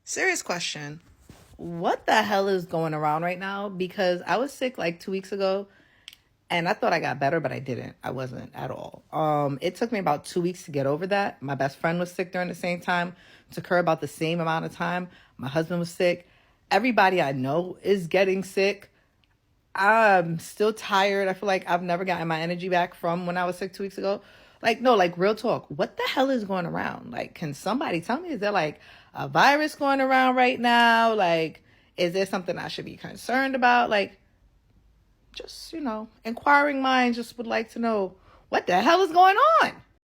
Serious question. What the hell is going around right now? Because I was sick like 2 weeks ago and I thought I got better, but I didn't. I wasn't at all. It took me about 2 weeks to get over that. My best friend was sick during the same time. It took her about the same amount of time. My husband was sick. Everybody I know is getting sick. I'm still tired. I feel like I've never gotten my energy back from when I was sick 2 weeks ago. Like, no, like real talk. What the hell is going around? Like, can somebody tell me? Is there like a virus going around right now? Like, is there something I should be concerned about? Like, just, inquiring minds just would like to know what the hell is going on.